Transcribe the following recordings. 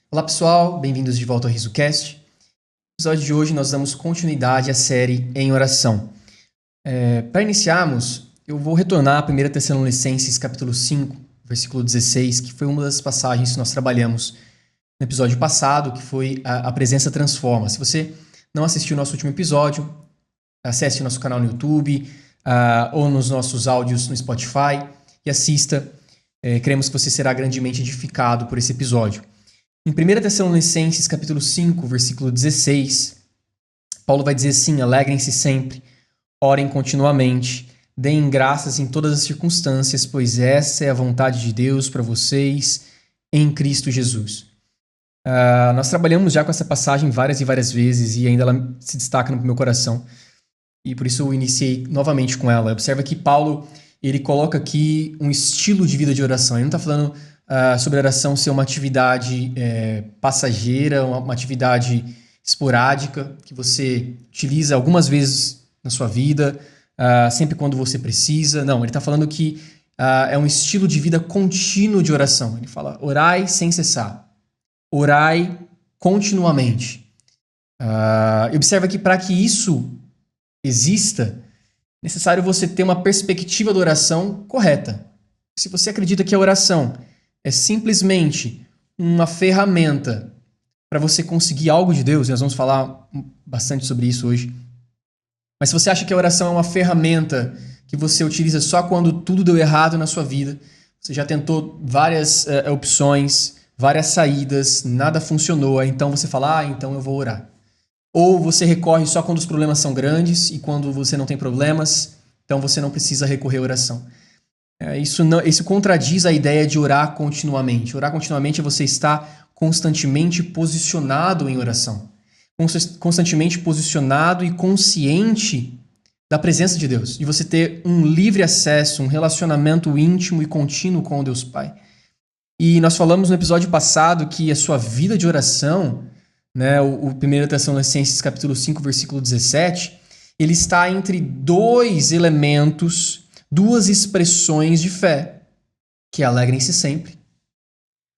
Olá pessoal, bem-vindos de volta ao RisoCast. No episódio de hoje nós damos continuidade à série Em Oração. Para iniciarmos, eu vou retornar a 1 Tessalonicenses capítulo 5, versículo 16, que foi uma das passagens que nós trabalhamos no episódio passado, que foi a presença transforma. Se você não assistiu o nosso último episódio, acesse o nosso canal no YouTube ou nos nossos áudios no Spotify e assista. Cremos que você será grandemente edificado por esse episódio. Em 1 Tessalonicenses, capítulo 5, versículo 16, Paulo vai dizer assim: alegrem-se sempre, orem continuamente, deem graças em todas as circunstâncias, pois essa é a vontade de Deus para vocês em Cristo Jesus. Nós trabalhamos já com essa passagem várias e várias vezes e ainda ela se destaca no meu coração. E por isso eu iniciei novamente com ela. Observa que Paulo ele coloca aqui um estilo de vida de oração. Ele não está falando sobre a oração ser uma atividade passageira, uma atividade esporádica, que você utiliza algumas vezes na sua vida, sempre quando você precisa. Não, ele está falando que é um estilo de vida contínuo de oração. Ele fala, orai sem cessar, orai continuamente. Observa que para que isso exista, é necessário você ter uma perspectiva da oração correta. Se você acredita que a oração é simplesmente uma ferramenta para você conseguir algo de Deus, e nós vamos falar bastante sobre isso hoje, mas se você acha que a oração é uma ferramenta que você utiliza só quando tudo deu errado na sua vida, você já tentou várias opções, várias saídas, nada funcionou, então você fala, então eu vou orar. Ou você recorre só quando os problemas são grandes e quando você não tem problemas, então você não precisa recorrer à oração. Isso contradiz a ideia de orar continuamente. Orar continuamente é você estar constantemente posicionado em oração. Constantemente posicionado e consciente da presença de Deus. De você ter um livre acesso, um relacionamento íntimo e contínuo com Deus Pai. E nós falamos no episódio passado que a sua vida de oração, o 1 Tessalonicenses capítulo 5, versículo 17, ele está entre dois elementos, duas expressões de fé, que é alegrem-se sempre.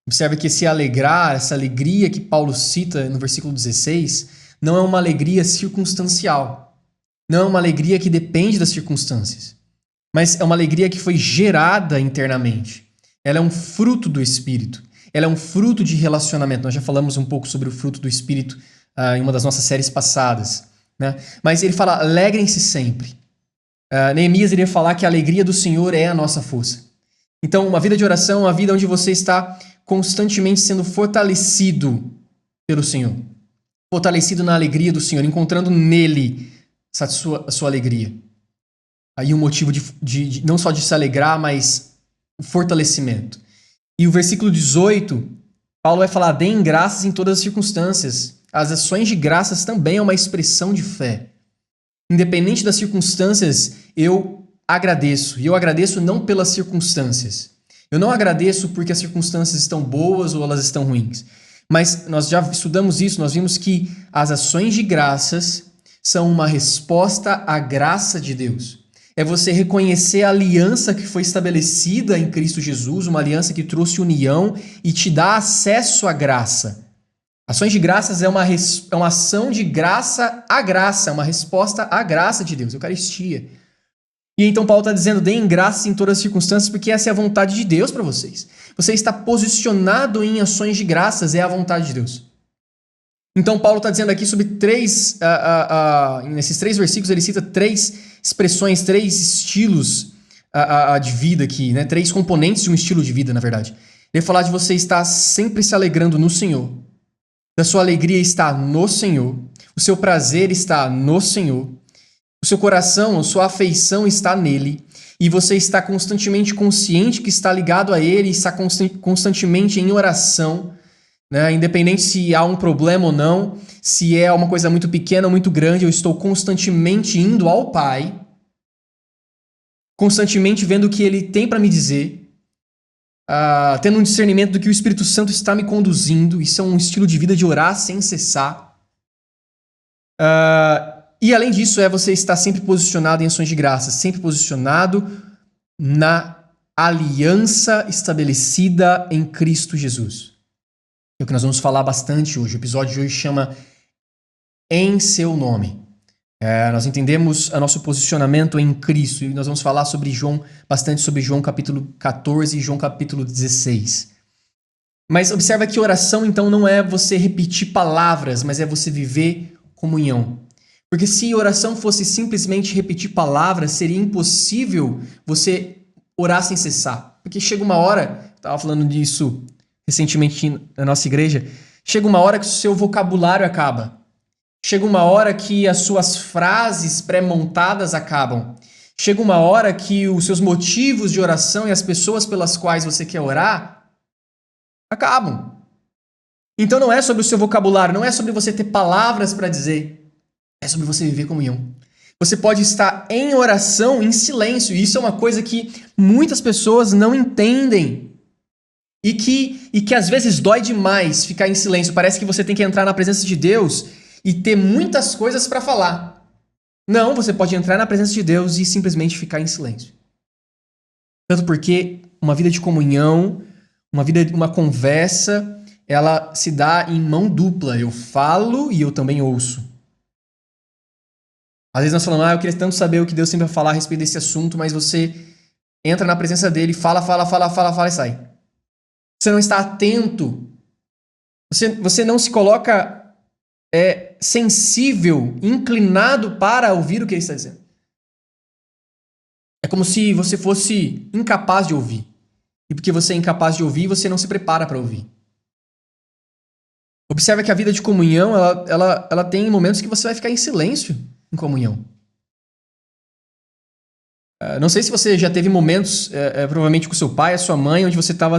Observe que esse alegrar, essa alegria que Paulo cita no versículo 16, não é uma alegria circunstancial, não é uma alegria que depende das circunstâncias, mas é uma alegria que foi gerada internamente. Ela é um fruto do Espírito. Ela é um fruto de relacionamento. Nós já falamos um pouco sobre o fruto do Espírito em uma das nossas séries passadas. Mas ele fala, alegrem-se sempre. Neemias iria falar que a alegria do Senhor é a nossa força. Então, uma vida de oração é uma vida onde você está constantemente sendo fortalecido pelo Senhor. Fortalecido na alegria do Senhor, encontrando nele a sua alegria. Aí um motivo de não só de se alegrar, mas o fortalecimento. E o versículo 18, Paulo vai falar, deem graças em todas as circunstâncias. As ações de graças também é uma expressão de fé. Independente das circunstâncias, eu agradeço. E eu agradeço não pelas circunstâncias. Eu não agradeço porque as circunstâncias estão boas ou elas estão ruins. Mas nós já estudamos isso, nós vimos que as ações de graças são uma resposta à graça de Deus. É você reconhecer a aliança que foi estabelecida em Cristo Jesus, uma aliança que trouxe união e te dá acesso à graça. Ações de graças é uma ação de graça à graça, uma resposta à graça de Deus, Eucaristia. E então Paulo está dizendo, deem graças em todas as circunstâncias, porque essa é a vontade de Deus para vocês. Você está posicionado em ações de graças, é a vontade de Deus. Então Paulo está dizendo aqui sobre nesses 3 versículos ele cita 3 expressões, 3 estilos de vida aqui, 3 componentes de um estilo de vida, na verdade. Ele vai falar de você estar sempre se alegrando no Senhor, da sua alegria estar no Senhor, o seu prazer está no Senhor, o seu coração, a sua afeição está nele, e você está constantemente consciente que está ligado a ele, está constantemente em oração, independente se há um problema ou não, se é uma coisa muito pequena ou muito grande, eu estou constantemente indo ao Pai, constantemente vendo o que Ele tem para me dizer, tendo um discernimento do que o Espírito Santo está me conduzindo. Isso é um estilo de vida de orar sem cessar. E além disso, você estar sempre posicionado em ações de graça, sempre posicionado na aliança estabelecida em Cristo Jesus. É o que nós vamos falar bastante hoje. O episódio de hoje chama Em Seu Nome. Nós entendemos o nosso posicionamento em Cristo e nós vamos falar bastante sobre João capítulo 14 e João capítulo 16. Mas observa que oração, então, não é você repetir palavras, mas é você viver comunhão. Porque se oração fosse simplesmente repetir palavras, seria impossível você orar sem cessar. Porque chega uma hora, eu estava falando disso recentemente na nossa igreja, chega uma hora que o seu vocabulário acaba. Chega uma hora que as suas frases pré-montadas acabam. Chega uma hora que os seus motivos de oração e as pessoas pelas quais você quer orar acabam. Então não é sobre o seu vocabulário, não é sobre você ter palavras para dizer, é sobre você viver comunhão. Você pode estar em oração, em silêncio, e isso é uma coisa que muitas pessoas não entendem. E que às vezes dói demais ficar em silêncio. Parece que você tem que entrar na presença de Deus e ter muitas coisas para falar. Não, você pode entrar na presença de Deus e simplesmente ficar em silêncio. Tanto porque uma vida de comunhão, uma conversa, ela se dá em mão dupla. Eu falo e eu também ouço. Às vezes nós falamos, eu queria tanto saber o que Deus sempre vai falar a respeito desse assunto, mas você entra na presença dele, fala e sai. Você não está atento. Você não se coloca sensível, inclinado para ouvir o que ele está dizendo. É como se você fosse incapaz de ouvir. E porque você é incapaz de ouvir, você não se prepara para ouvir. Observa que a vida de comunhão, ela tem momentos que você vai ficar em silêncio em comunhão. Não sei se você já teve momentos, provavelmente com seu pai, a sua mãe, onde você estava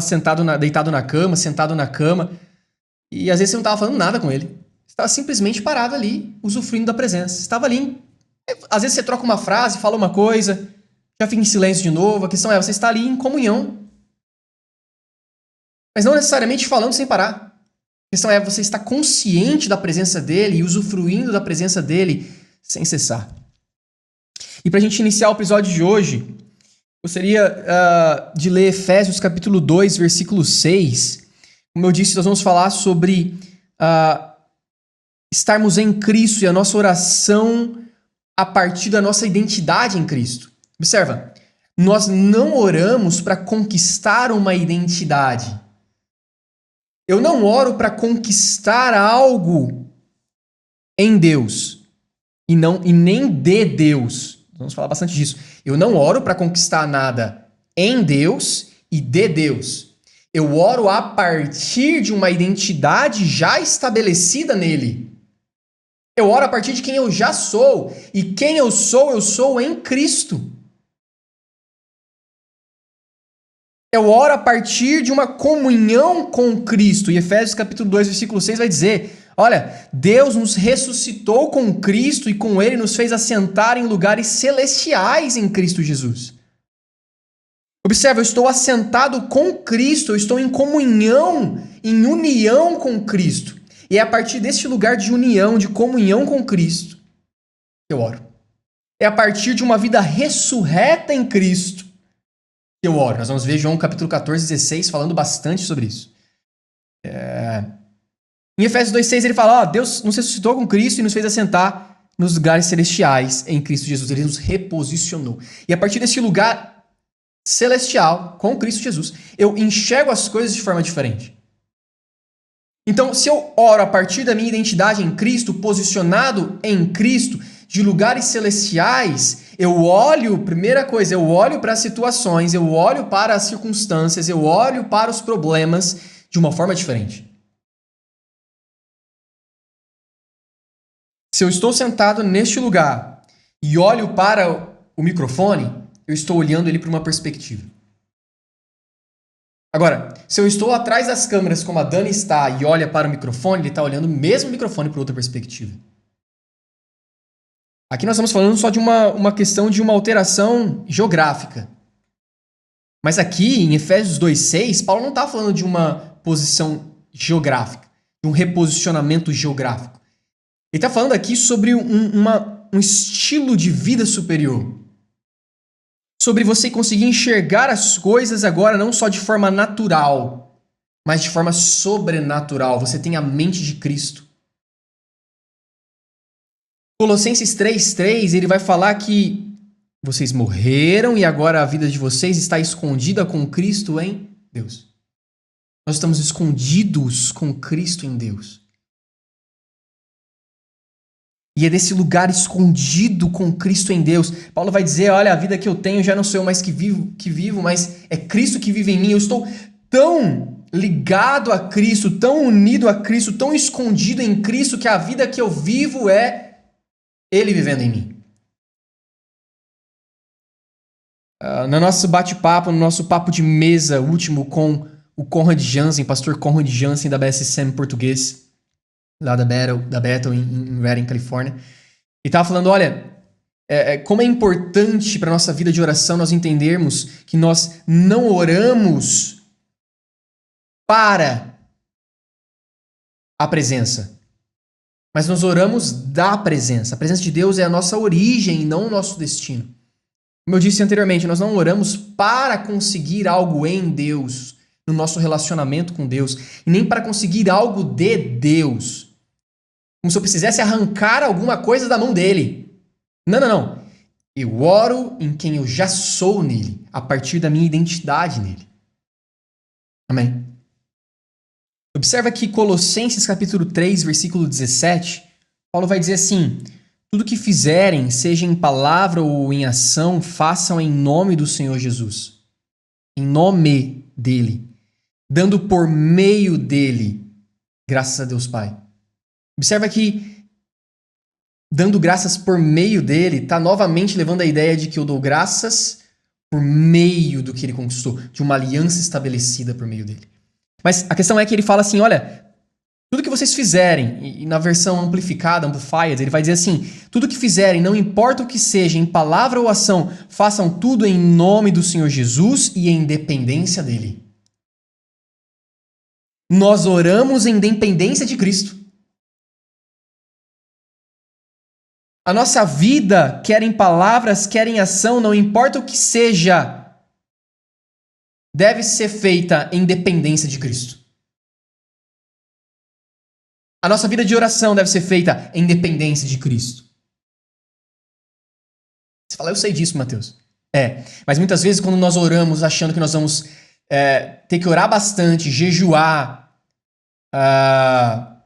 deitado na cama, sentado na cama, e às vezes você não estava falando nada com ele. Você estava simplesmente parado ali, usufruindo da presença. Você estava ali. Às vezes você troca uma frase, fala uma coisa, já fica em silêncio de novo. A questão é, você está ali em comunhão. Mas não necessariamente falando sem parar. A questão é, você está consciente da presença dele e usufruindo da presença dele sem cessar. E para a gente iniciar o episódio de hoje, gostaria de ler Efésios capítulo 2, versículo 6. Como eu disse, nós vamos falar sobre estarmos em Cristo e a nossa oração a partir da nossa identidade em Cristo. Observa, nós não oramos para conquistar uma identidade. Eu não oro para conquistar algo em Deus e nem de Deus. Vamos falar bastante disso. Eu não oro para conquistar nada em Deus e de Deus. Eu oro a partir de uma identidade já estabelecida nele. Eu oro a partir de quem eu já sou. E quem eu sou em Cristo. Eu oro a partir de uma comunhão com Cristo. E Efésios capítulo 2, versículo 6 vai dizer... Olha, Deus nos ressuscitou com Cristo e com Ele nos fez assentar em lugares celestiais em Cristo Jesus. Observa, eu estou assentado com Cristo, eu estou em comunhão, em união com Cristo. E é a partir deste lugar de união, de comunhão com Cristo, que eu oro. É a partir de uma vida ressurreta em Cristo que eu oro. Nós vamos ver João capítulo 14, 16 falando bastante sobre isso. Em Efésios 2,6 ele fala, Deus nos ressuscitou com Cristo e nos fez assentar nos lugares celestiais em Cristo Jesus. Ele nos reposicionou. E a partir desse lugar celestial, com Cristo Jesus, eu enxergo as coisas de forma diferente. Então, se eu oro a partir da minha identidade em Cristo, posicionado em Cristo, de lugares celestiais, primeira coisa, eu olho para as situações, eu olho para as circunstâncias, eu olho para os problemas de uma forma diferente. Se eu estou sentado neste lugar e olho para o microfone, eu estou olhando ele para uma perspectiva. Agora, se eu estou atrás das câmeras como a Dani está e olha para o microfone, ele está olhando o mesmo microfone para outra perspectiva. Aqui nós estamos falando só de uma questão de uma alteração geográfica. Mas aqui, em Efésios 2,6, Paulo não está falando de uma posição geográfica, de um reposicionamento geográfico. Ele está falando aqui sobre um estilo de vida superior. Sobre você conseguir enxergar as coisas agora não só de forma natural, mas de forma sobrenatural. Você tem a mente de Cristo. Colossenses 3:3, ele vai falar que vocês morreram e agora a vida de vocês está escondida com Cristo em Deus. Nós estamos escondidos com Cristo em Deus. E é desse lugar escondido com Cristo em Deus. Paulo vai dizer, olha, a vida que eu tenho já não sou eu mais que vivo, mas é Cristo que vive em mim. Eu estou tão ligado a Cristo, tão unido a Cristo, tão escondido em Cristo, que a vida que eu vivo é Ele vivendo em mim. No nosso bate-papo, no nosso papo de mesa último com o Conrad Jansen, pastor Conrad Jansen da BSSM português, lá da Bethel em Redding, Califórnia. E estava falando, olha, como é importante para a nossa vida de oração nós entendermos que nós não oramos para a presença, mas nós oramos da presença. A presença de Deus é a nossa origem e não o nosso destino. Como eu disse anteriormente, nós não oramos para conseguir algo em Deus, no nosso relacionamento com Deus, e nem para conseguir algo de Deus. Como se eu precisasse arrancar alguma coisa da mão dele. Não. Eu oro em quem eu já sou nele, a partir da minha identidade nele. Amém? Observa que Colossenses capítulo 3, versículo 17, Paulo vai dizer assim, tudo que fizerem, seja em palavra ou em ação, façam em nome do Senhor Jesus. Em nome dele. Dando por meio dele, graças a Deus Pai. Observa que, dando graças por meio dele, está novamente levando a ideia de que eu dou graças por meio do que ele conquistou, de uma aliança estabelecida por meio dele. Mas a questão é que ele fala assim, olha, tudo que vocês fizerem, e na versão amplificada, amplified, ele vai dizer assim, tudo que fizerem, não importa o que seja, em palavra ou ação, façam tudo em nome do Senhor Jesus e em dependência dele. Nós oramos em dependência de Cristo. A nossa vida, quer em palavras, quer em ação, não importa o que seja, deve ser feita em dependência de Cristo. A nossa vida de oração deve ser feita em dependência de Cristo. Você fala, eu sei disso, Mateus. Mas muitas vezes quando nós oramos achando que nós vamos ter que orar bastante, jejuar,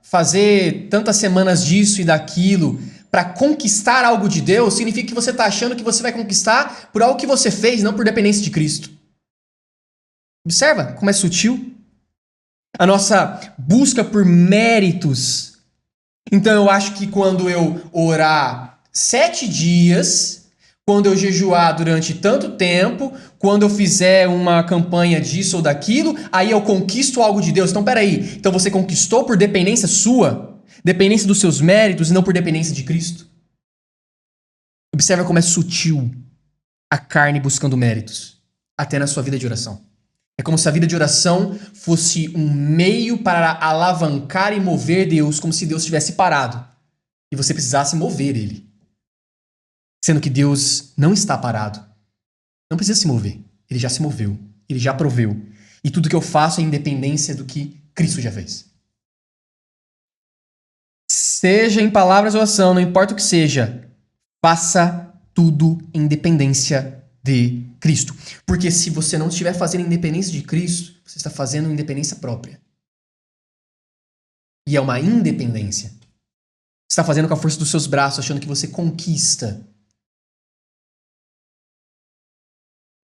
fazer tantas semanas disso e daquilo, para conquistar algo de Deus, significa que você está achando que você vai conquistar por algo que você fez, não por dependência de Cristo. Observa como é sutil a nossa busca por méritos. Então eu acho que quando eu orar 7 dias, quando eu jejuar durante tanto tempo, quando eu fizer uma campanha disso ou daquilo, aí eu conquisto algo de Deus. Então peraí, então você conquistou por dependência sua? Dependência dos seus méritos e não por dependência de Cristo? Observa como é sutil a carne buscando méritos, até na sua vida de oração. É como se a vida de oração fosse um meio para alavancar e mover Deus, como se Deus estivesse parado e você precisasse mover Ele. Sendo que Deus não está parado. Não precisa se mover. Ele já se moveu. Ele já proveu. E tudo que eu faço é independência do que Cristo já fez. Seja em palavras ou ação, não importa o que seja, faça tudo em dependência de Cristo. Porque se você não estiver fazendo independência de Cristo, você está fazendo independência própria. E é uma independência. Você está fazendo com a força dos seus braços, achando que você conquista.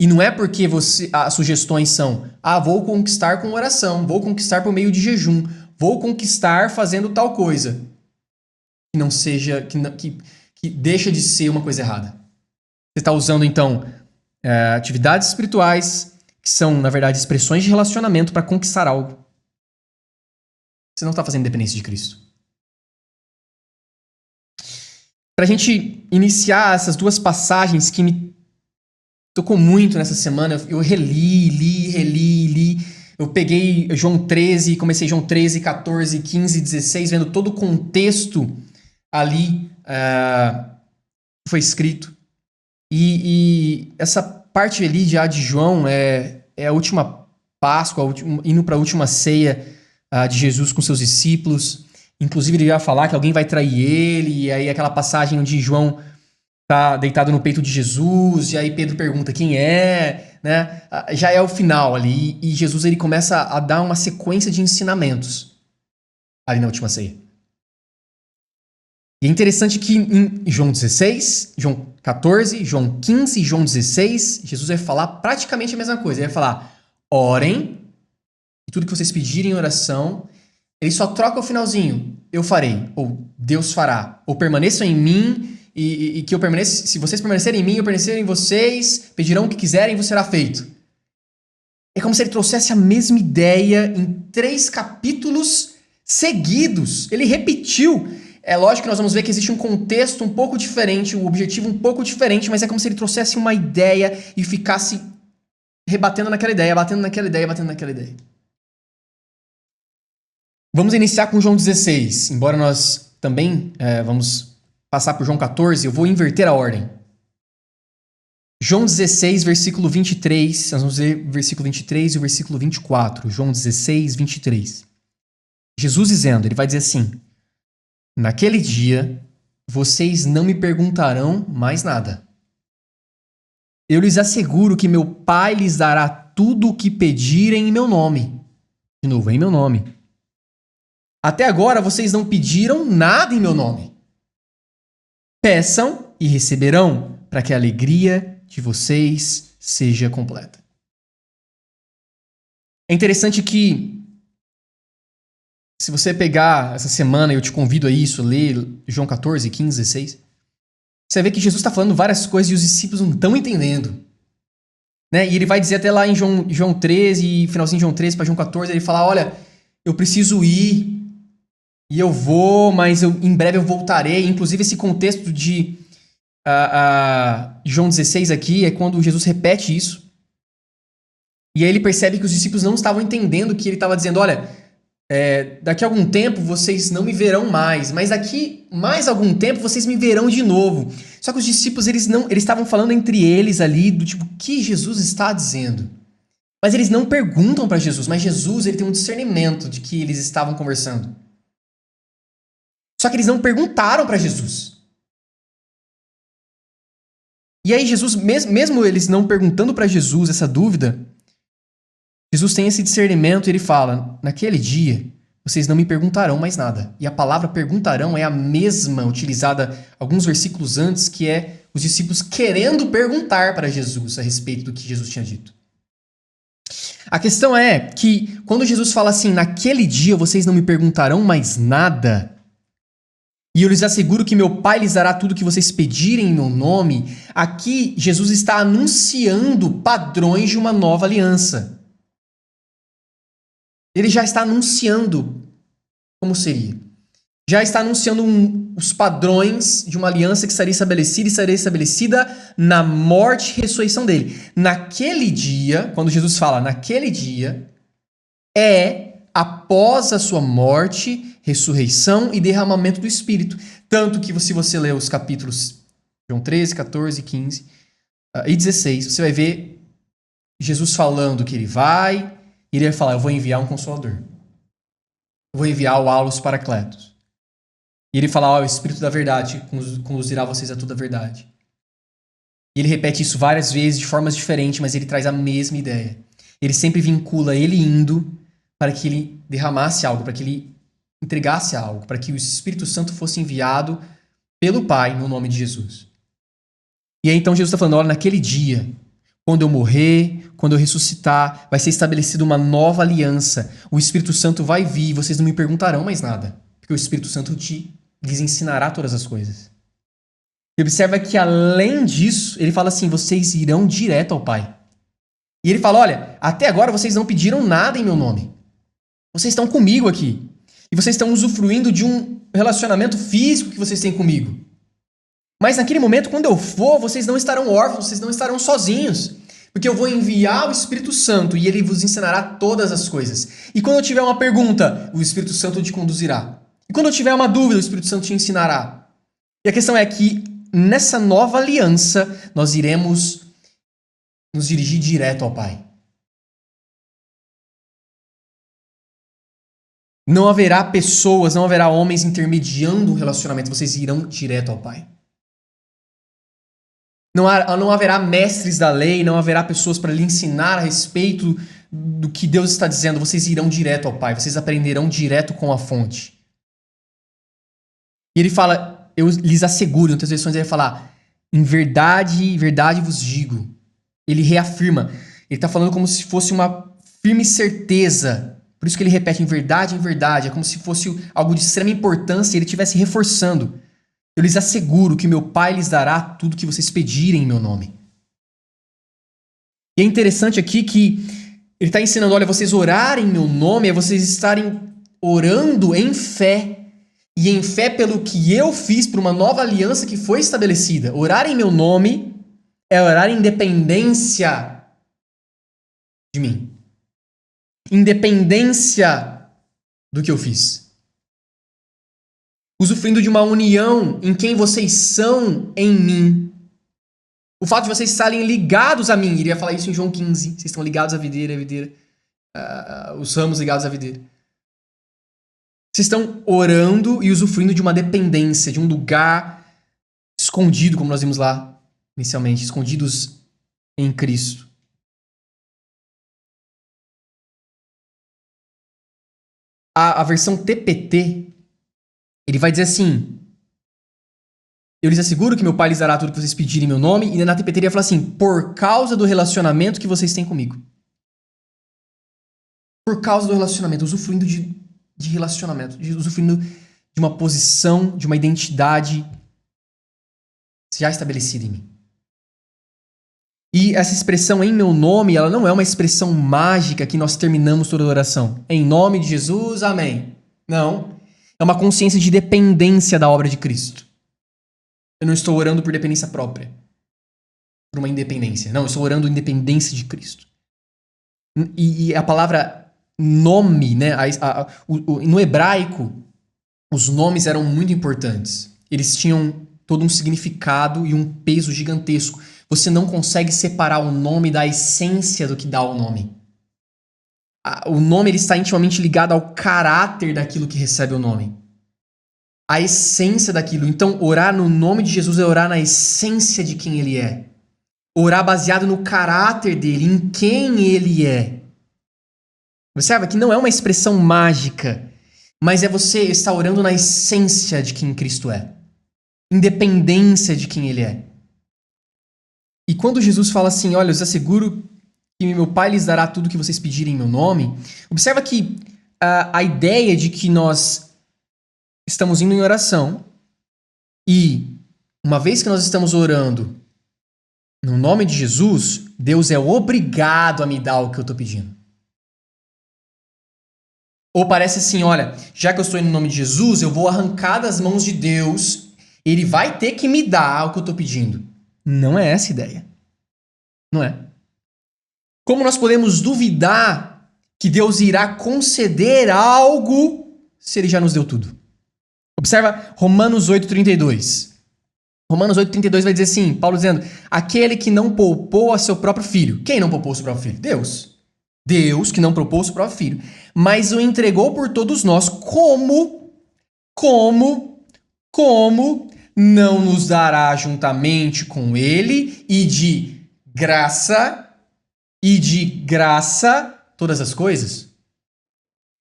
E não é porque as sugestões são, vou conquistar com oração, vou conquistar por meio de jejum, vou conquistar fazendo tal coisa. Que não seja, que deixa de ser uma coisa errada. Você está usando, então, atividades espirituais, que são, na verdade, expressões de relacionamento para conquistar algo. Você não está fazendo dependência de Cristo. Para a gente iniciar essas duas passagens que me tocou muito nessa semana, eu reli. Eu peguei João 13, comecei João 13, 14, 15, 16, vendo todo o contexto ali foi escrito. E essa parte ali de João é a última Páscoa, indo para a última ceia de Jesus com seus discípulos. Inclusive, ele vai falar que alguém vai trair ele, e aí aquela passagem onde João tá deitado no peito de Jesus, e aí Pedro pergunta quem é, né? Já é o final ali, e Jesus ele começa a dar uma sequência de ensinamentos ali na última ceia. E é interessante que em João 16, João 14, João 15 e João 16, Jesus vai falar praticamente a mesma coisa. Ele vai falar, orem, e tudo que vocês pedirem em oração, ele só troca o finalzinho, eu farei, ou Deus fará, ou permaneçam em mim, e que eu permaneça, se vocês permanecerem em mim, eu permanecerei em vocês, pedirão o que quiserem e vos será feito. É como se ele trouxesse a mesma ideia em 3 capítulos seguidos. Ele repetiu. É lógico que nós vamos ver que existe um contexto um pouco diferente, um objetivo um pouco diferente, mas é como se ele trouxesse uma ideia e ficasse rebatendo naquela ideia, batendo naquela ideia, batendo naquela ideia. Vamos iniciar com João 16. Embora nós também vamos passar por João 14, eu vou inverter a ordem. João 16, versículo 23, nós vamos ler o versículo 23 e o versículo 24. João 16, 23. Jesus dizendo, ele vai dizer assim, naquele dia, vocês não me perguntarão mais nada. Eu lhes asseguro que meu Pai lhes dará tudo o que pedirem em meu nome. De novo, em meu nome. Até agora vocês não pediram nada em meu nome. Peçam e receberão, para que a alegria de vocês seja completa. É interessante que, se você pegar essa semana, eu te convido a isso, ler João 14, 15, 16, você vai ver que Jesus está falando várias coisas e os discípulos não estão entendendo. Né? E ele vai dizer até lá em João 13, finalzinho de João 13 para João 14, ele fala, olha, eu preciso ir, e eu vou, mas em breve eu voltarei. Inclusive, esse contexto de João 16 aqui é quando Jesus repete isso. E aí ele percebe que os discípulos não estavam entendendo que ele estava dizendo, olha, daqui a algum tempo vocês não me verão mais, mas daqui mais algum tempo vocês me verão de novo. Só que os discípulos, eles estavam falando entre eles ali, do tipo, o que Jesus está dizendo? Mas eles não perguntam para Jesus, mas Jesus ele tem um discernimento de que eles estavam conversando. Só que eles não perguntaram para Jesus. E aí Jesus, mesmo eles não perguntando para Jesus essa dúvida, Jesus tem esse discernimento e ele fala, naquele dia vocês não me perguntarão mais nada. E a palavra perguntarão é a mesma utilizada alguns versículos antes, que é os discípulos querendo perguntar para Jesus a respeito do que Jesus tinha dito. A questão é que quando Jesus fala assim, naquele dia vocês não me perguntarão mais nada, e eu lhes asseguro que meu Pai lhes dará tudo o que vocês pedirem em meu nome, aqui Jesus está anunciando padrões de uma nova aliança. Ele já está anunciando como seria. Já está anunciando os padrões de uma aliança que estaria estabelecida e estaria estabelecida na morte e ressurreição dele. Naquele dia, quando Jesus fala naquele dia, é após a sua morte, ressurreição e derramamento do Espírito. Tanto que se você ler os capítulos João 13, 14, 15 e 16, você vai ver Jesus falando que ele vai falar, eu vou enviar um Consolador. Eu vou enviar o Aulos Paracletos. E ele fala, o Espírito da Verdade conduzirá vocês a toda a verdade. E ele repete isso várias vezes, de formas diferentes, mas ele traz a mesma ideia. Ele sempre vincula ele indo para que ele derramasse algo, para que ele entregasse algo, para que o Espírito Santo fosse enviado pelo Pai no nome de Jesus. E aí então Jesus está falando, olha, naquele dia, quando eu morrer, quando eu ressuscitar, vai ser estabelecida uma nova aliança. O Espírito Santo vai vir e vocês não me perguntarão mais nada, porque o Espírito Santo lhes ensinará todas as coisas. E observa que além disso, ele fala assim, vocês irão direto ao Pai. E ele fala, olha, até agora vocês não pediram nada em meu nome. Vocês estão comigo aqui. E vocês estão usufruindo de um relacionamento físico que vocês têm comigo. Mas naquele momento, quando eu for, vocês não estarão órfãos, vocês não estarão sozinhos. Porque eu vou enviar o Espírito Santo e ele vos ensinará todas as coisas. E quando eu tiver uma pergunta, o Espírito Santo te conduzirá. E quando eu tiver uma dúvida, o Espírito Santo te ensinará. E a questão é que nessa nova aliança, nós iremos nos dirigir direto ao Pai. Não haverá pessoas, não haverá homens intermediando o relacionamento, vocês irão direto ao Pai. Não haverá mestres da lei, não haverá pessoas para lhe ensinar a respeito do que Deus está dizendo, vocês irão direto ao Pai, vocês aprenderão direto com a fonte. E ele fala, eu lhes asseguro, em outras versões ele vai falar, em verdade, verdade vos digo. Ele reafirma, ele está falando como se fosse uma firme certeza. Por isso que ele repete em verdade, é como se fosse algo de extrema importância e ele estivesse reforçando. Eu lhes asseguro que meu Pai lhes dará tudo que vocês pedirem em meu nome. E é interessante aqui que ele está ensinando, olha, vocês orarem em meu nome é vocês estarem orando em fé. E em fé pelo que eu fiz por uma nova aliança que foi estabelecida. Orar em meu nome é orar em dependência de mim. Independência do que eu fiz. Usufruindo de uma união em quem vocês são em mim. O fato de vocês estarem ligados a mim, iria falar isso em João 15. Vocês estão ligados à videira, os ramos ligados à videira. Vocês estão orando e usufruindo de uma dependência, de um lugar escondido, como nós vimos lá inicialmente, escondidos em Cristo. A versão TPT, ele vai dizer assim, eu lhes asseguro que meu Pai lhes dará tudo que vocês pedirem em meu nome, e na TPT ele vai falar assim, por causa do relacionamento que vocês têm comigo. Por causa do relacionamento, usufruindo de relacionamento, usufruindo de uma posição, de uma identidade já estabelecida em mim. E essa expressão em meu nome, ela não é uma expressão mágica que nós terminamos toda a oração. Em nome de Jesus, amém. Não. É uma consciência de dependência da obra de Cristo. Eu não estou orando por dependência própria. Por uma independência. Não, eu estou orando em dependência de Cristo. E a palavra nome, né? No hebraico, os nomes eram muito importantes. Eles tinham todo um significado e um peso gigantesco. Você não consegue separar o nome da essência do que dá o nome. O nome ele está intimamente ligado ao caráter daquilo que recebe o nome. A essência daquilo. Então, orar no nome de Jesus é orar na essência de quem ele é. Orar baseado no caráter dele, em quem ele é. Observa que não é uma expressão mágica, mas é você estar orando na essência de quem Cristo é. Independência de quem ele é. E quando Jesus fala assim, olha, eu os asseguro que meu Pai lhes dará tudo que vocês pedirem em meu nome, observa que a ideia de que nós estamos indo em oração e uma vez que nós estamos orando no nome de Jesus, Deus é obrigado a me dar o que eu estou pedindo. Ou parece assim, olha, já que eu estou indo no nome de Jesus, eu vou arrancar das mãos de Deus, ele vai ter que me dar o que eu estou pedindo. Não é essa a ideia. Não é. Como nós podemos duvidar que Deus irá conceder algo se ele já nos deu tudo? Observa Romanos 8,32. Romanos 8,32 vai dizer assim, Paulo dizendo, aquele que não poupou a seu próprio filho. Quem não poupou o seu próprio filho? Deus. Deus que não poupou o seu próprio filho. Mas o entregou por todos nós. Como não nos dará juntamente com ele e de graça todas as coisas?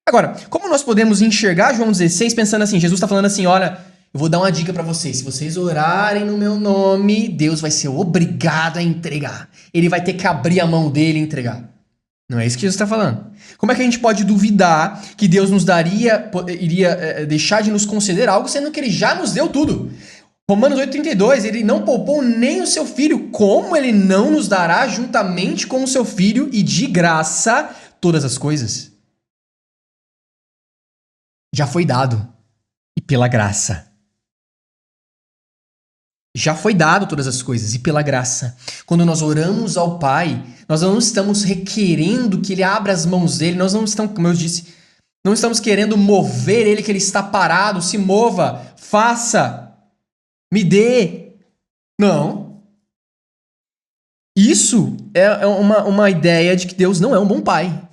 Agora, como nós podemos enxergar João 16 pensando assim, Jesus está falando assim, olha, eu vou dar uma dica para vocês, se vocês orarem no meu nome, Deus vai ser obrigado a entregar. Ele vai ter que abrir a mão dele e entregar. Não é isso que Jesus está falando. Como é que a gente pode duvidar que Deus iria deixar de nos conceder algo, sendo que ele já nos deu tudo? Romanos 8,32, ele não poupou nem o seu filho. Como ele não nos dará juntamente com o seu filho e de graça todas as coisas? Já foi dado. E pela graça. Já foi dado todas as coisas e pela graça. Quando nós oramos ao Pai, nós não estamos requerendo que Ele abra as mãos dele, nós não estamos, como eu disse, não estamos querendo mover Ele, que Ele está parado, se mova, faça, me dê. Não. Isso é uma ideia de que Deus não é um bom Pai.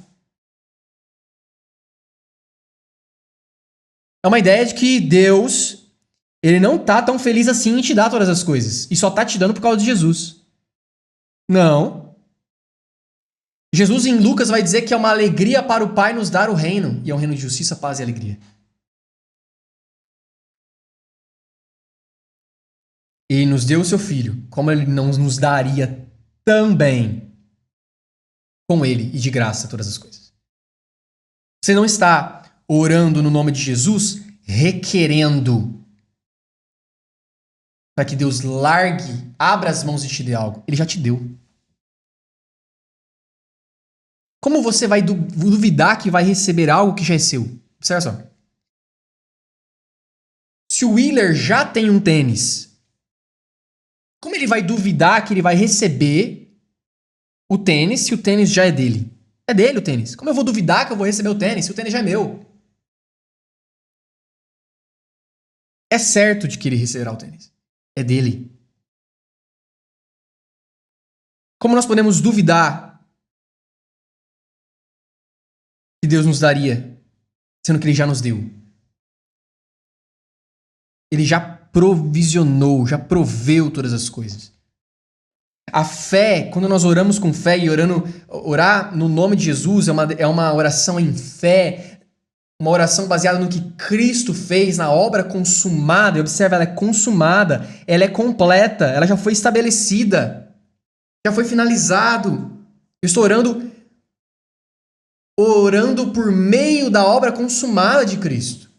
É uma ideia de que Deus, ele não tá tão feliz assim em te dar todas as coisas. E só tá te dando por causa de Jesus. Não. Jesus em Lucas vai dizer que é uma alegria para o Pai nos dar o reino. E é um reino de justiça, paz e alegria. Ele nos deu o seu Filho. Como ele não nos daria também com ele e de graça todas as coisas? Você não está orando no nome de Jesus requerendo para que Deus largue, abra as mãos e te dê algo. Ele já te deu. Como você vai duvidar que vai receber algo que já é seu? Observa só. Se o Wheeler já tem um tênis, como ele vai duvidar que ele vai receber o tênis se o tênis já é dele? É dele o tênis. Como eu vou duvidar que eu vou receber o tênis se o tênis já é meu? É certo de que ele receberá o tênis. É dele. Como nós podemos duvidar que Deus nos daria, sendo que ele já nos deu? Ele já provisionou, já proveu todas as coisas. A fé, quando nós oramos com fé e orar no nome de Jesus é uma oração em fé, uma oração baseada no que Cristo fez na obra consumada. E observa, ela é consumada, ela é completa, ela já foi estabelecida, já foi finalizado. Eu estou orando por meio da obra consumada de Cristo.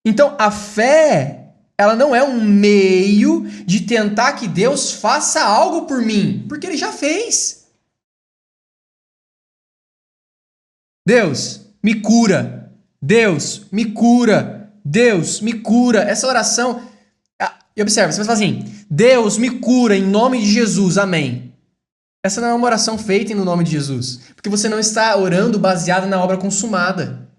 Então, a fé, ela não é um meio de tentar que Deus faça algo por mim, porque ele já fez. Deus, me cura. Deus, me cura. Deus, me cura. Essa oração, e observa, você vai falar assim: Deus, me cura em nome de Jesus, amém. Essa não é uma oração feita no nome de Jesus, porque você não está orando baseada na obra consumada.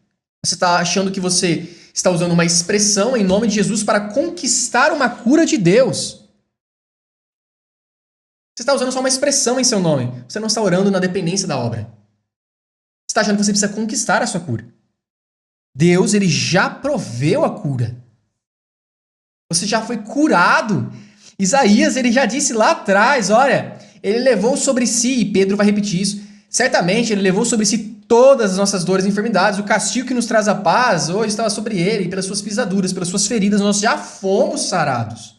Você está achando que você está usando uma expressão em nome de Jesus para conquistar uma cura de Deus. Você está usando só uma expressão em seu nome. Você não está orando na dependência da obra. Você está achando que você precisa conquistar a sua cura. Deus, ele já proveu a cura. Você já foi curado. Isaías, ele já disse lá atrás, olha, ele levou sobre si, e Pedro vai repetir isso, certamente ele levou sobre si todas as nossas dores e enfermidades. O castigo que nos traz a paz hoje estava sobre ele, e pelas suas pisaduras, pelas suas feridas, nós já fomos sarados.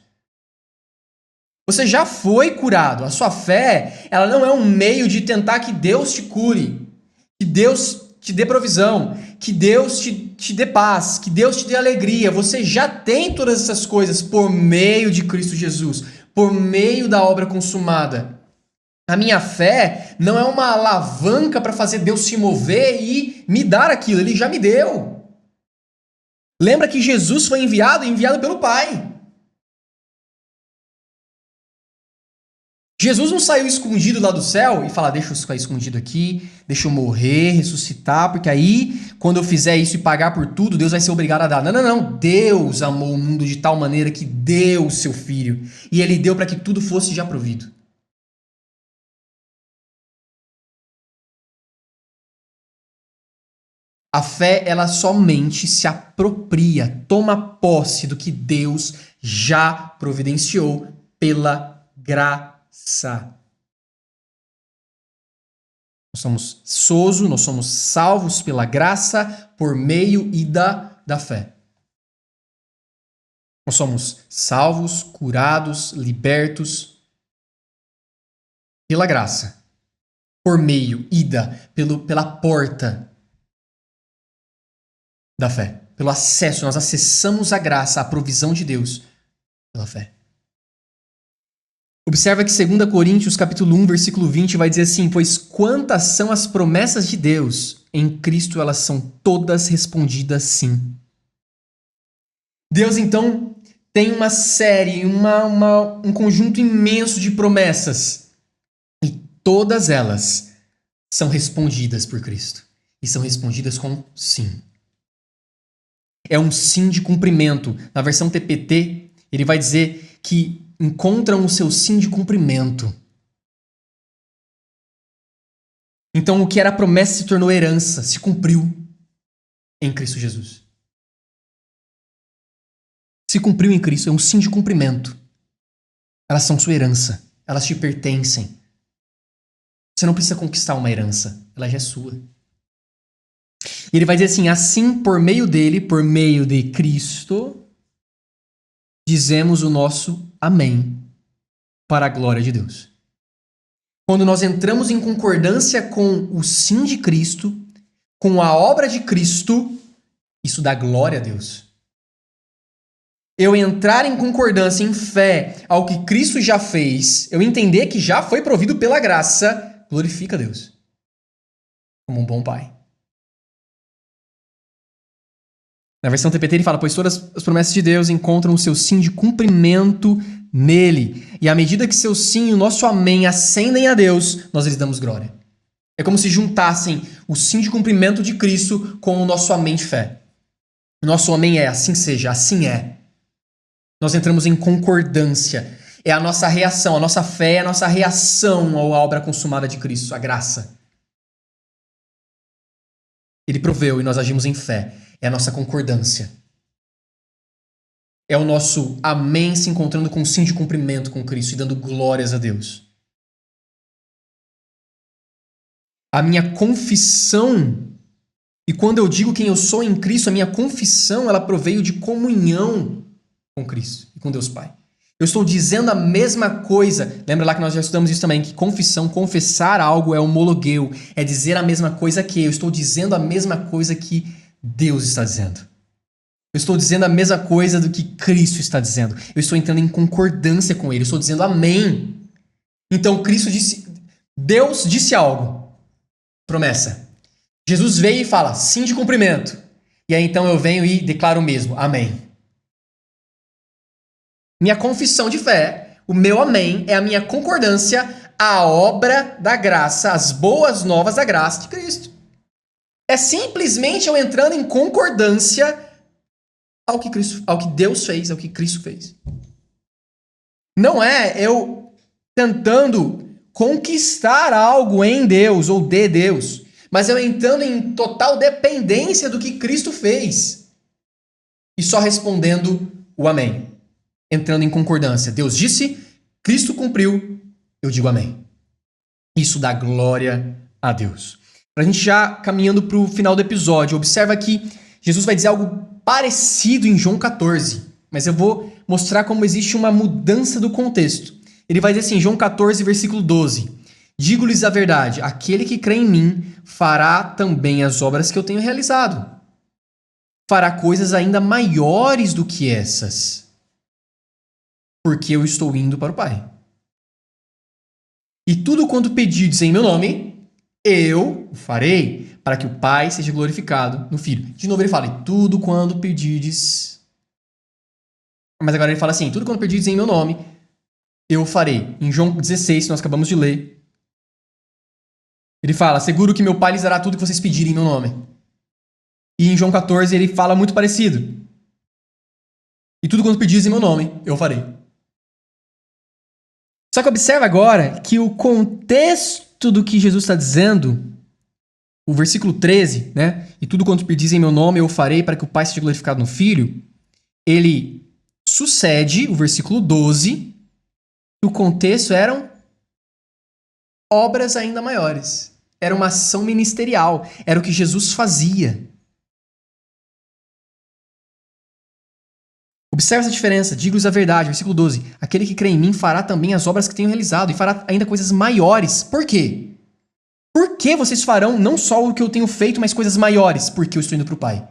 Você já foi curado. A sua fé, ela não é um meio de tentar que Deus te cure, que Deus te dê provisão, que Deus te dê paz, que Deus te dê alegria. Você já tem todas essas coisas por meio de Cristo Jesus, por meio da obra consumada. A minha fé não é uma alavanca para fazer Deus se mover e me dar aquilo. Ele já me deu. Lembra que Jesus foi enviado pelo Pai. Jesus não saiu escondido lá do céu e fala: deixa eu ficar escondido aqui, deixa eu morrer, ressuscitar, porque aí, quando eu fizer isso e pagar por tudo, Deus vai ser obrigado a dar. Não, não, não. Deus amou o mundo de tal maneira que deu o seu Filho. E Ele deu para que tudo fosse já provido. A fé, ela somente se apropria, toma posse do que Deus já providenciou pela graça. Nós somos sozo, nós somos salvos pela graça por meio e da fé. Nós somos salvos, curados, libertos pela graça, por meio e pela porta da fé, pelo acesso. Nós acessamos a graça, a provisão de Deus pela fé. Observa que 2 Coríntios capítulo 1, versículo 20 vai dizer assim: pois quantas são as promessas de Deus, em Cristo elas são todas respondidas sim. Deus então tem uma série, um conjunto imenso de promessas, e todas elas são respondidas por Cristo, e são respondidas com sim. É um sim de cumprimento. Na versão TPT, ele vai dizer que encontram o seu sim de cumprimento. Então, o que era promessa se tornou herança, se cumpriu em Cristo Jesus. se cumpriu em Cristo, é um sim de cumprimento. Elas são sua herança, elas te pertencem. Você não precisa conquistar uma herança, ela já é sua. E ele vai dizer assim, por meio dele, por meio de Cristo, dizemos o nosso amém para a glória de Deus. Quando nós entramos em concordância com o sim de Cristo, com a obra de Cristo, isso dá glória a Deus. Eu entrar em concordância, em fé ao que Cristo já fez, eu entender que já foi provido pela graça, glorifica a Deus como um bom pai. Na versão TPT ele fala, pois todas as promessas de Deus encontram o seu sim de cumprimento nele. E à medida que seu sim e o nosso amém ascendem a Deus, nós lhes damos glória. É como se juntassem o sim de cumprimento de Cristo com o nosso amém de fé. O nosso amém é, assim seja, assim é. Nós entramos em concordância. É a nossa reação, a nossa fé é a nossa reação à obra consumada de Cristo, a graça. Ele proveu e nós agimos em fé. É a nossa concordância. É o nosso amém se encontrando com o sim de cumprimento com Cristo e dando glórias a Deus. A minha confissão, e quando eu digo quem eu sou em Cristo, a minha confissão, ela proveio de comunhão com Cristo e com Deus Pai. Eu estou dizendo a mesma coisa. Lembra lá que nós já estudamos isso também, que confissão, confessar algo é homologueu, é dizer a mesma coisa que eu estou dizendo a mesma coisa que Deus está dizendo. Eu estou dizendo a mesma coisa do que Cristo está dizendo. Eu estou entrando em concordância com Ele. Eu estou dizendo amém. Então Cristo disse, Deus disse algo. Promessa. Jesus veio e fala, sim de cumprimento. E aí então eu venho e declaro o mesmo, amém. Minha confissão de fé, o meu amém, é a minha concordância à obra da graça, às boas novas da graça de Cristo. É simplesmente eu entrando em concordância ao que Deus fez, ao que Cristo fez. Não é eu tentando conquistar algo em Deus ou de Deus, mas eu entrando em total dependência do que Cristo fez e só respondendo o amém. Entrando em concordância. Deus disse, Cristo cumpriu, eu digo amém. Isso dá glória a Deus. Para a gente já caminhando para o final do episódio, observa que Jesus vai dizer algo parecido em João 14, mas eu vou mostrar como existe uma mudança do contexto. Ele vai dizer assim, João 14, versículo 12, digo-lhes a verdade, aquele que crê em mim fará também as obras que eu tenho realizado. Fará coisas ainda maiores do que essas, porque eu estou indo para o Pai. E tudo quanto pedirdes em meu nome, eu farei, para que o Pai seja glorificado no Filho. De novo ele fala, e tudo quando pedirdes... Mas agora ele fala assim, tudo quando pedirdes em meu nome, eu farei. Em João 16, que nós acabamos de ler, ele fala, seguro que meu Pai lhes dará tudo que vocês pedirem em meu nome. E em João 14 ele fala muito parecido. E tudo quanto pedirdes em meu nome, eu farei. Só que observa agora que o contexto do que Jesus está dizendo, o versículo 13, né? E tudo quanto pedis em meu nome eu farei para que o Pai seja glorificado no Filho, ele sucede o versículo 12, e o contexto eram obras ainda maiores. Era uma ação ministerial, era o que Jesus fazia. Observe essa diferença, digo-lhes a verdade, versículo 12. Aquele que crê em mim fará também as obras que tenho realizado e fará ainda coisas maiores. Por quê? Por que vocês farão não só o que eu tenho feito, mas coisas maiores? Porque eu estou indo para o Pai.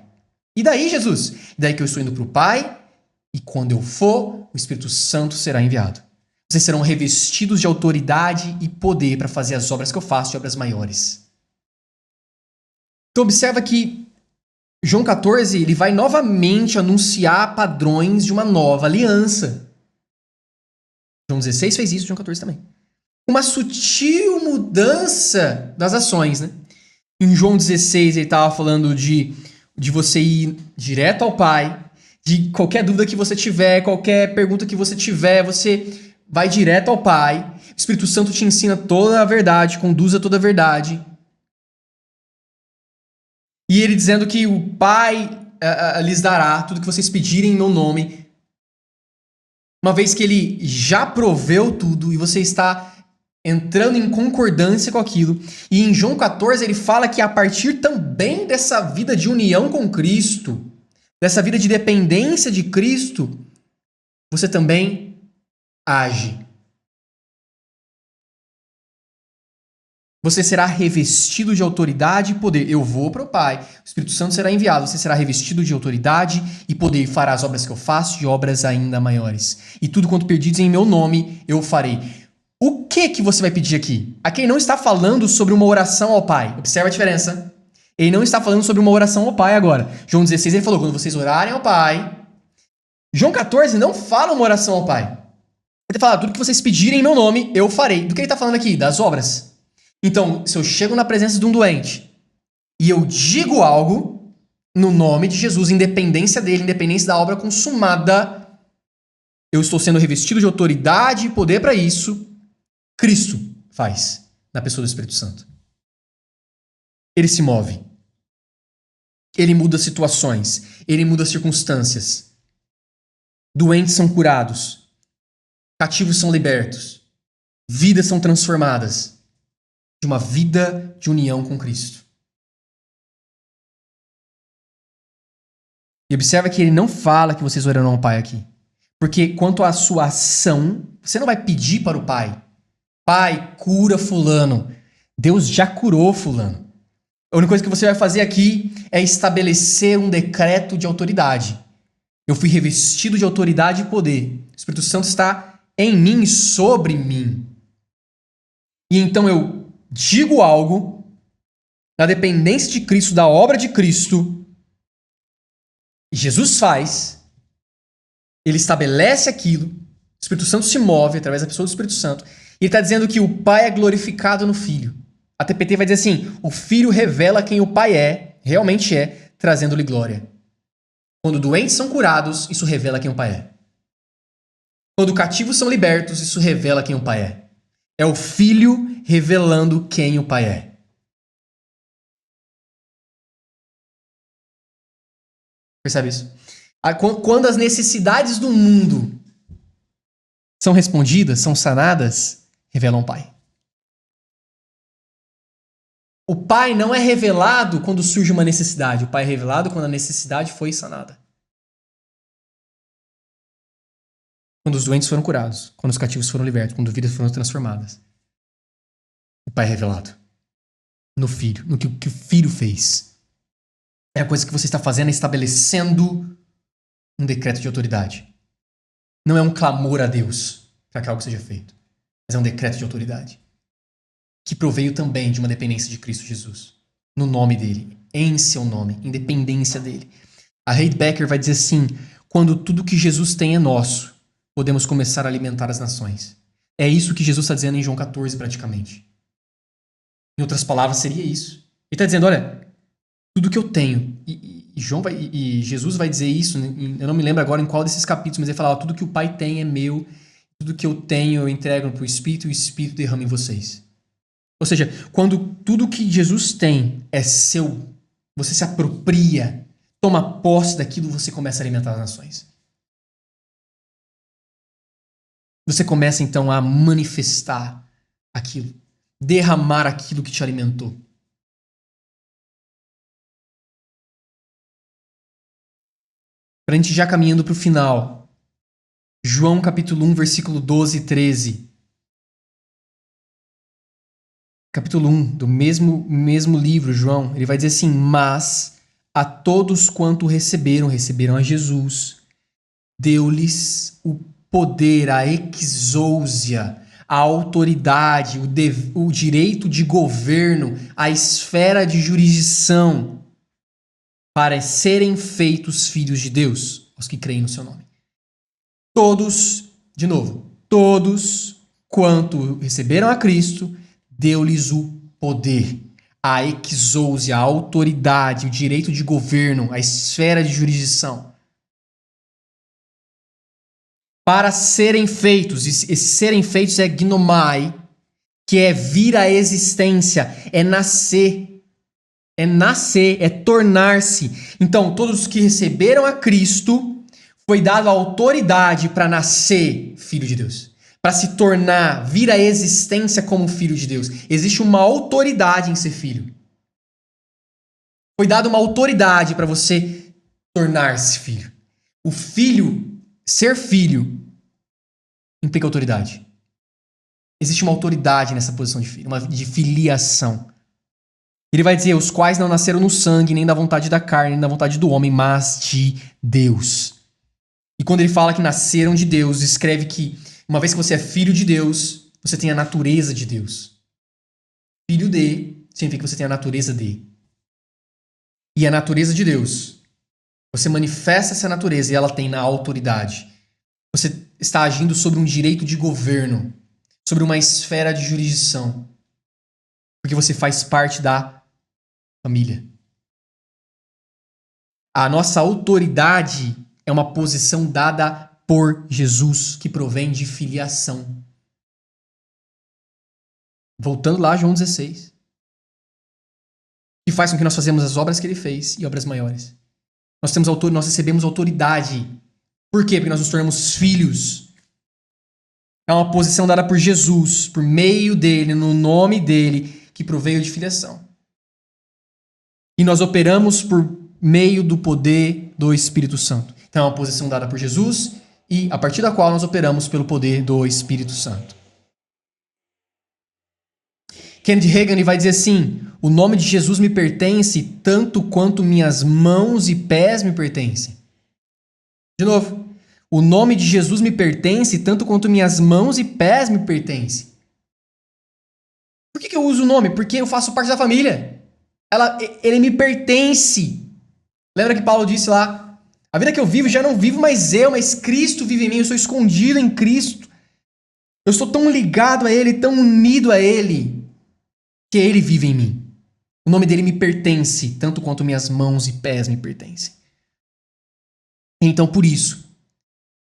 E daí, Jesus? E daí que eu estou indo para o Pai, e quando eu for, o Espírito Santo será enviado. Vocês serão revestidos de autoridade e poder para fazer as obras que eu faço, de obras maiores. Então observa que João 14, ele vai novamente anunciar padrões de uma nova aliança. João 16 fez isso, João 14 também. Uma sutil mudança das ações, né? Em João 16, ele estava falando de você ir direto ao Pai, de qualquer dúvida que você tiver, qualquer pergunta que você tiver, você vai direto ao Pai. O Espírito Santo te ensina toda a verdade, conduz a toda a verdade. E ele dizendo que o Pai lhes dará tudo que vocês pedirem em meu nome. uma vez que ele já proveu tudo e você está entrando em concordância com aquilo. E em João 14 ele fala que a partir também dessa vida de união com Cristo, dessa vida de dependência de Cristo, você também age. Você será revestido de autoridade e poder. Eu vou para o Pai, o Espírito Santo será enviado, você será revestido de autoridade e poder, e fará as obras que eu faço e obras ainda maiores. E tudo quanto pedidos em meu nome, eu farei. O que você vai pedir aqui? Aqui ele não está falando sobre uma oração ao Pai. Observa a diferença. Ele não está falando sobre uma oração ao Pai agora. João 16 ele falou, quando vocês orarem ao Pai. João 14 não fala uma oração ao Pai. Ele fala, tudo que vocês pedirem em meu nome, eu farei. Do que ele está falando aqui? Das obras. Então, se eu chego na presença de um doente e eu digo algo no nome de Jesus, independência dele, independência da obra consumada, eu estou sendo revestido de autoridade e poder para isso. Cristo faz na pessoa do Espírito Santo. Ele se move. Ele muda situações. Ele muda circunstâncias. Doentes são curados. Cativos são libertos. Vidas são transformadas. De uma vida de união com Cristo. E observa que ele não fala que vocês orarão ao Pai aqui. Porque quanto à sua ação, você não vai pedir para o Pai. Pai, cura fulano. Deus já curou fulano. A única coisa que você vai fazer aqui é estabelecer um decreto de autoridade. Eu fui revestido de autoridade e poder. O Espírito Santo está em mim e sobre mim. E então eu digo algo na dependência de Cristo, da obra de Cristo, e Jesus faz, ele estabelece aquilo, o Espírito Santo se move através da pessoa do Espírito Santo, e ele está dizendo que o Pai é glorificado no Filho. A TPT vai dizer assim, o Filho revela quem o Pai é, realmente é, trazendo-lhe glória. Quando doentes são curados, isso revela quem o Pai é. Quando cativos são libertos, isso revela quem o Pai é. É o Filho revelando quem o Pai é. Percebe isso? Quando as necessidades do mundo são respondidas, são sanadas, revelam o Pai. O Pai não é revelado quando surge uma necessidade. O Pai é revelado quando a necessidade foi sanada. Quando os doentes foram curados, quando os cativos foram libertos, quando vidas foram transformadas. O Pai é revelado no Filho, no que o Filho fez. É a coisa que você está fazendo, é estabelecendo um decreto de autoridade. Não é um clamor a Deus para que algo seja feito, mas é um decreto de autoridade que proveio também de uma dependência de Cristo Jesus, no nome dele, em seu nome, em dependência dele. A Reid Becker vai dizer assim, quando tudo que Jesus tem é nosso, podemos começar a alimentar as nações. É isso que Jesus está dizendo em João 14 praticamente. Em outras palavras, seria isso. Ele está dizendo, olha, tudo que eu tenho, e Jesus vai dizer isso, eu não me lembro agora em qual desses capítulos, mas ele fala, tudo que o Pai tem é meu, tudo que eu tenho eu entrego para o Espírito e o Espírito derrama em vocês. Ou seja, quando tudo que Jesus tem é seu, você se apropria, toma posse daquilo, você começa a alimentar as nações. Você começa então a manifestar aquilo, derramar aquilo que te alimentou. Para a gente já caminhando para o final, João capítulo 1, versículo 12 e 13. Capítulo 1 do mesmo livro, João, ele vai dizer assim, mas a todos quanto receberam a Jesus, deu-lhes o poder, a exousia, a autoridade, o direito de governo, a esfera de jurisdição, para serem feitos filhos de Deus, os que creem no seu nome. Todos, de novo, todos quanto receberam a Cristo, deu-lhes o poder, a exousia, a autoridade, o direito de governo, a esfera de jurisdição. Para serem feitos, e serem feitos é gnomai, que é vir à existência, é nascer, é tornar-se. Então, todos os que receberam a Cristo foi dado a autoridade para nascer filho de Deus, para se tornar, vir à existência como filho de Deus. Existe uma autoridade em ser filho. Foi dada uma autoridade para você tornar-se filho. O filho, ser filho, implica autoridade. Existe uma autoridade nessa posição de filho, de filiação. Ele vai dizer, os quais não nasceram no sangue, nem da vontade da carne, nem da vontade do homem, mas de Deus. E quando ele fala que nasceram de Deus, escreve que uma vez que você é filho de Deus, você tem a natureza de Deus. Filho de significa que você tem a natureza de. E a natureza de Deus, você manifesta essa natureza e ela tem na autoridade. Você está agindo sobre um direito de governo, sobre uma esfera de jurisdição, porque você faz parte da família. A nossa autoridade é uma posição dada por Jesus, que provém de filiação. Voltando lá a João 16. Que faz com que nós fazemos as obras que ele fez e obras maiores. Nós recebemos autoridade. Por quê? Porque nós nos tornamos filhos. É uma posição dada por Jesus, por meio dele, no nome dele, que proveio de filiação. E nós operamos por meio do poder do Espírito Santo. Então é uma posição dada por Jesus e a partir da qual nós operamos pelo poder do Espírito Santo. Kenneth Hagin ele vai dizer assim, o nome de Jesus me pertence tanto quanto minhas mãos e pés me pertencem. De novo, o nome de Jesus me pertence tanto quanto minhas mãos e pés me pertencem. Por que eu uso o nome? Porque eu faço parte da família. Ele me pertence. Lembra que Paulo disse lá, a vida que eu vivo já não vivo mais eu, mas Cristo vive em mim, eu sou escondido em Cristo. Eu estou tão ligado a Ele, tão unido a Ele, que Ele vive em mim. O nome dele me pertence, tanto quanto minhas mãos e pés me pertencem. Então, por isso,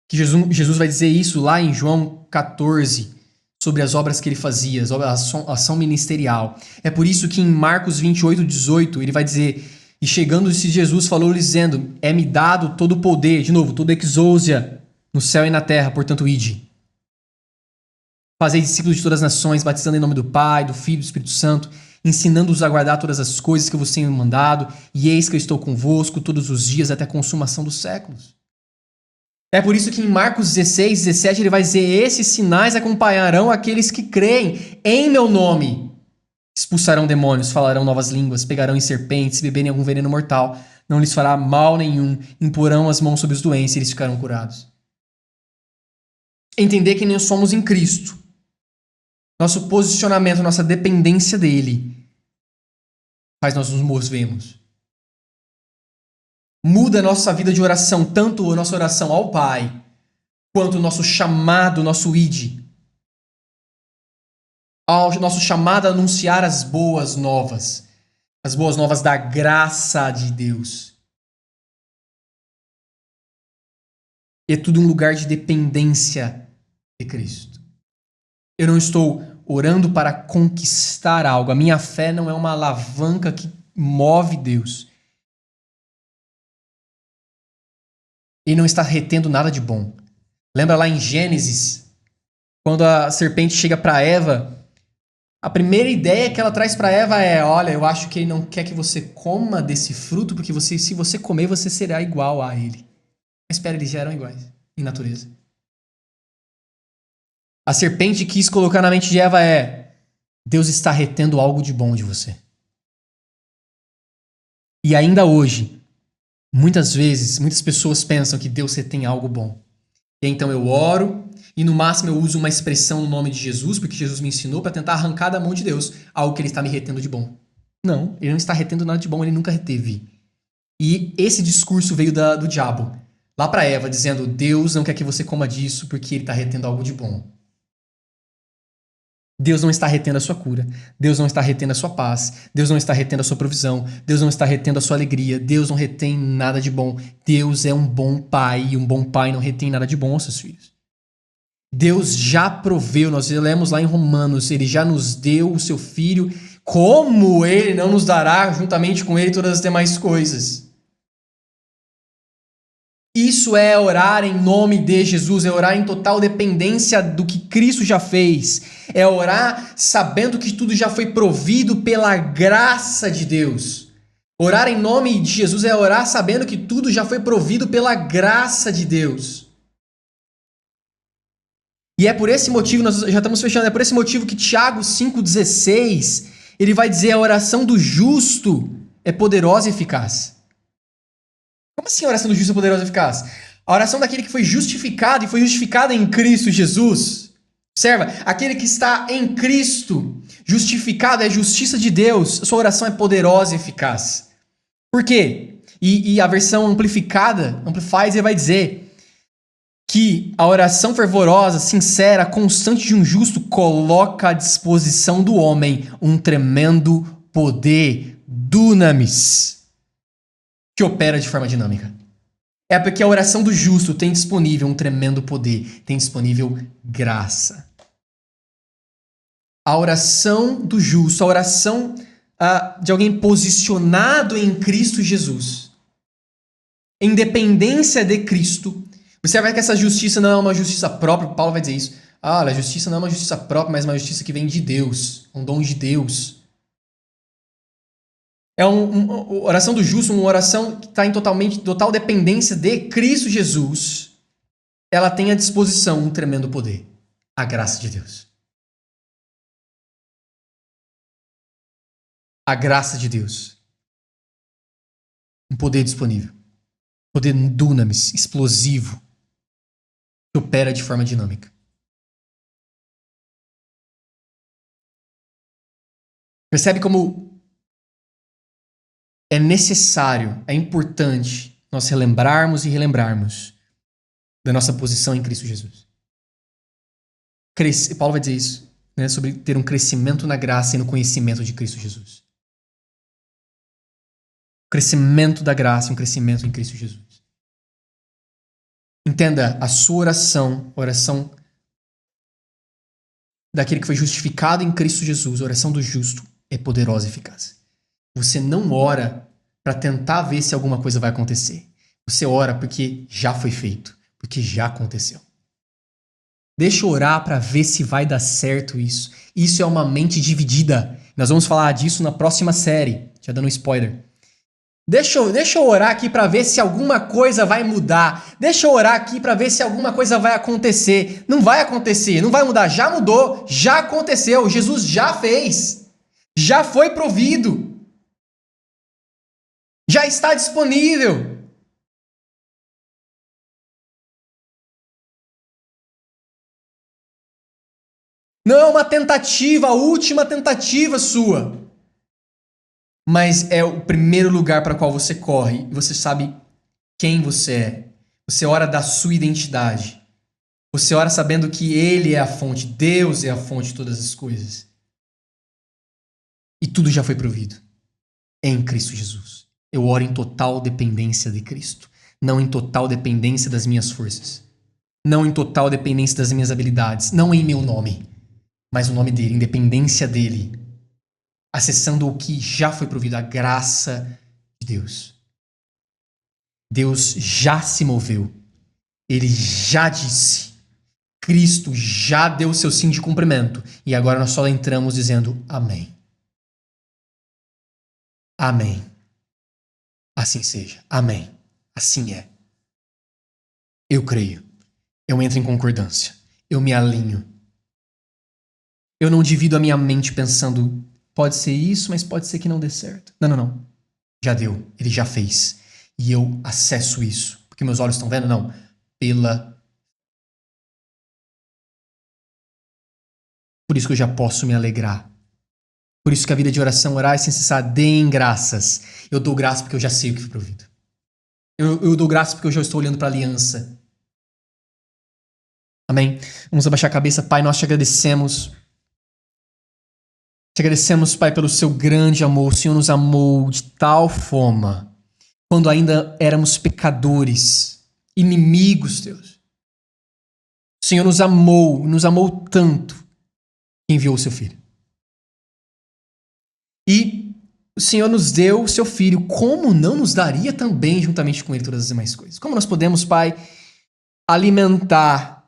que Jesus vai dizer isso lá em João 14, sobre as obras que ele fazia, a ação ministerial. É por isso que em Marcos 28, 18, ele vai dizer, e chegando-se Jesus falou-lhes dizendo, é-me dado todo o poder, de novo, toda exousia, no céu e na terra, portanto, ide. Fazei discípulos de todas as nações, batizando em nome do Pai, do Filho e do Espírito Santo, ensinando-os a guardar todas as coisas que eu vos tenho mandado, e eis que eu estou convosco todos os dias até a consumação dos séculos. É por isso que em Marcos 16, 17, ele vai dizer, esses sinais acompanharão aqueles que creem em meu nome. Expulsarão demônios, falarão novas línguas, pegarão em serpentes, beberem algum veneno mortal, não lhes fará mal nenhum, imporão as mãos sobre os doentes e eles ficarão curados. Entender que nós somos em Cristo. Nosso posicionamento, nossa dependência dele faz nós nos movemos. Muda a nossa vida de oração, tanto a nossa oração ao Pai, quanto o nosso chamado, nosso id. Ao nosso chamado a anunciar as boas novas da graça de Deus. E é tudo um lugar de dependência de Cristo. Eu não estou orando para conquistar algo. A minha fé não é uma alavanca que move Deus. E não está retendo nada de bom. Lembra lá em Gênesis, quando a serpente chega para Eva, a primeira ideia que ela traz para Eva é, olha, eu acho que ele não quer que você coma desse fruto, porque se você comer, você será igual a ele. Mas espera, eles já eram iguais em natureza. A serpente quis colocar na mente de Eva Deus está retendo algo de bom de você. E ainda hoje, muitas vezes, muitas pessoas pensam que Deus retém algo bom. E então eu oro e no máximo eu uso uma expressão no nome de Jesus, porque Jesus me ensinou para tentar arrancar da mão de Deus algo que ele está me retendo de bom. Não, ele não está retendo nada de bom, ele nunca reteve. E esse discurso veio do diabo, lá para Eva, dizendo, Deus não quer que você coma disso porque ele está retendo algo de bom. Deus não está retendo a sua cura. Deus não está retendo a sua paz. Deus não está retendo a sua provisão. Deus não está retendo a sua alegria. Deus não retém nada de bom. Deus é um bom pai e um bom pai não retém nada de bom aos seus filhos. Deus já proveu, nós lemos lá em Romanos, ele já nos deu o seu filho, como ele não nos dará juntamente com ele todas as demais coisas? Isso é orar em nome de Jesus, é orar em total dependência do que Cristo já fez. É orar sabendo que tudo já foi provido pela graça de Deus. Orar em nome de Jesus é orar sabendo que tudo já foi provido pela graça de Deus. E é por esse motivo, nós já estamos fechando, é por esse motivo que Tiago 5,16, ele vai dizer: a oração do justo é poderosa e eficaz. Como assim a oração do justo é poderosa e eficaz? A oração daquele que foi justificado e foi justificado em Cristo Jesus. Observa, aquele que está em Cristo, justificado, é justiça de Deus, sua oração é poderosa e eficaz. Por quê? E a versão amplificada, Amplified, vai dizer que a oração fervorosa, sincera, constante de um justo coloca à disposição do homem um tremendo poder, dunamis, que opera de forma dinâmica. É porque a oração do justo tem disponível um tremendo poder, tem disponível graça. A oração do justo, a oração de alguém posicionado em Cristo Jesus, em dependência de Cristo. Você vai ver que essa justiça não é uma justiça própria, Paulo vai dizer isso. A justiça não é uma justiça própria, mas uma justiça que vem de Deus, um dom de Deus. É uma oração do justo, uma oração que está em total dependência de Cristo Jesus. Ela tem à disposição um tremendo poder, a graça de Deus. A graça de Deus. Um poder disponível. Poder dunamis, explosivo, que opera de forma dinâmica. Percebe como é necessário, é importante nós relembrarmos e relembrarmos da nossa posição em Cristo Jesus. Paulo vai dizer isso, né, sobre ter um crescimento na graça e no conhecimento de Cristo Jesus. Crescimento da graça e um crescimento em Cristo Jesus. Entenda, a sua oração, a oração daquele que foi justificado em Cristo Jesus, a oração do justo, é poderosa e eficaz. Você não ora para tentar ver se alguma coisa vai acontecer. Você ora porque já foi feito, porque já aconteceu. Deixa eu orar para ver se vai dar certo isso. Isso é uma mente dividida. Nós vamos falar disso na próxima série, já dando um spoiler. Deixa eu orar aqui para ver se alguma coisa vai mudar. Deixa eu orar aqui para ver se alguma coisa vai acontecer. Não vai acontecer, não vai mudar. Já mudou, já aconteceu. Jesus já fez. Já foi provido. Já está disponível. Não é uma tentativa, a última tentativa sua. Mas é o primeiro lugar para o qual você corre. E você sabe quem você é. Você ora da sua identidade. Você ora sabendo que Ele é a fonte, Deus é a fonte de todas as coisas. E tudo já foi provido em Cristo Jesus. Eu oro em total dependência de Cristo. Não em total dependência das minhas forças. Não em total dependência das minhas habilidades. Não em meu nome. Mas o nome dele, em dependência dele. Acessando o que já foi provido, a graça de Deus. Deus já se moveu. Ele já disse. Cristo já deu o seu sim de cumprimento. E agora nós só entramos dizendo amém. Amém. Assim seja. Amém. Assim é. Eu creio. Eu entro em concordância. Eu me alinho. Eu não divido a minha mente pensando, pode ser isso, mas pode ser que não dê certo. Não. Já deu. Ele já fez. E eu acesso isso. Porque meus olhos estão vendo? Não. Por isso que eu já posso me alegrar. Por isso que a vida de oração, orar sem cessar, deem graças. Eu dou graça porque eu já sei o que foi provido. Eu dou graça porque eu já estou olhando para a aliança. Amém? Vamos abaixar a cabeça. Pai, nós te agradecemos. Te agradecemos, Pai, pelo seu grande amor. O Senhor nos amou de tal forma, quando ainda éramos pecadores, inimigos, Deus. O Senhor nos amou tanto, que enviou o seu Filho. E o Senhor nos deu o seu Filho, como não nos daria também juntamente com ele todas as demais coisas? Como nós podemos, Pai, alimentar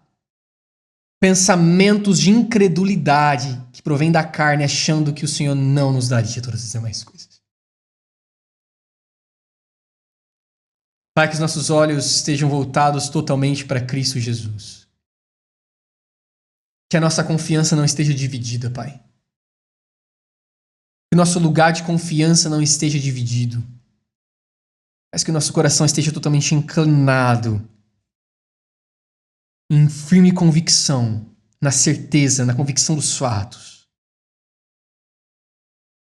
pensamentos de incredulidade que provém da carne, achando que o Senhor não nos daria todas as demais coisas? Pai, que os nossos olhos estejam voltados totalmente para Cristo Jesus. Que a nossa confiança não esteja dividida, Pai. Que o nosso lugar de confiança não esteja dividido. Mas que o nosso coração esteja totalmente inclinado em firme convicção, na certeza, na convicção dos fatos,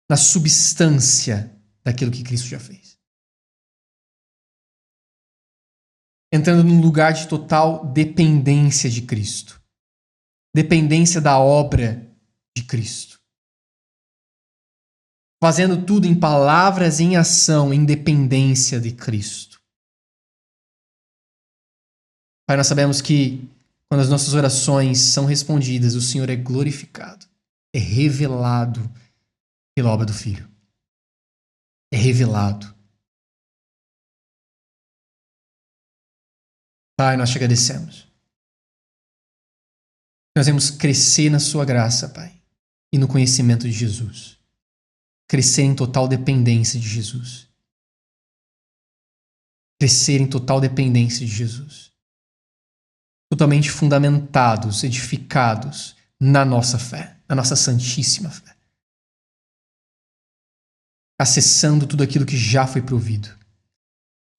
na substância daquilo que Cristo já fez. Entrando num lugar de total dependência de Cristo. Dependência da obra de Cristo. Fazendo tudo em palavras e em ação, em dependência de Cristo. Pai, nós sabemos que quando as nossas orações são respondidas, o Senhor é glorificado, é revelado pela obra do Filho. É revelado. Pai, nós te agradecemos. Nós vamos crescer na sua graça, Pai, e no conhecimento de Jesus. Crescer em total dependência de Jesus. Crescer em total dependência de Jesus. Totalmente fundamentados, edificados na nossa fé, na nossa santíssima fé. Acessando tudo aquilo que já foi provido.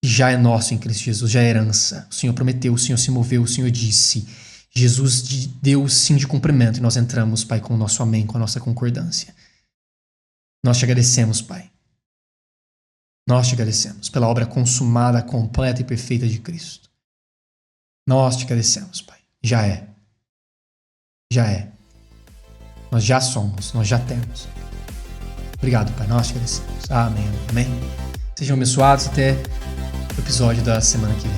Que já é nosso em Cristo Jesus, já é herança. O Senhor prometeu, o Senhor se moveu, o Senhor disse. Jesus deu o sim de cumprimento e nós entramos, Pai, com o nosso amém, com a nossa concordância. Nós te agradecemos, Pai. Nós te agradecemos pela obra consumada, completa e perfeita de Cristo. Nós te agradecemos, Pai. Já é. Já é. Nós já somos, nós já temos. Obrigado, Pai. Nós te agradecemos. Amém. Amém. Sejam abençoados até o episódio da semana que vem.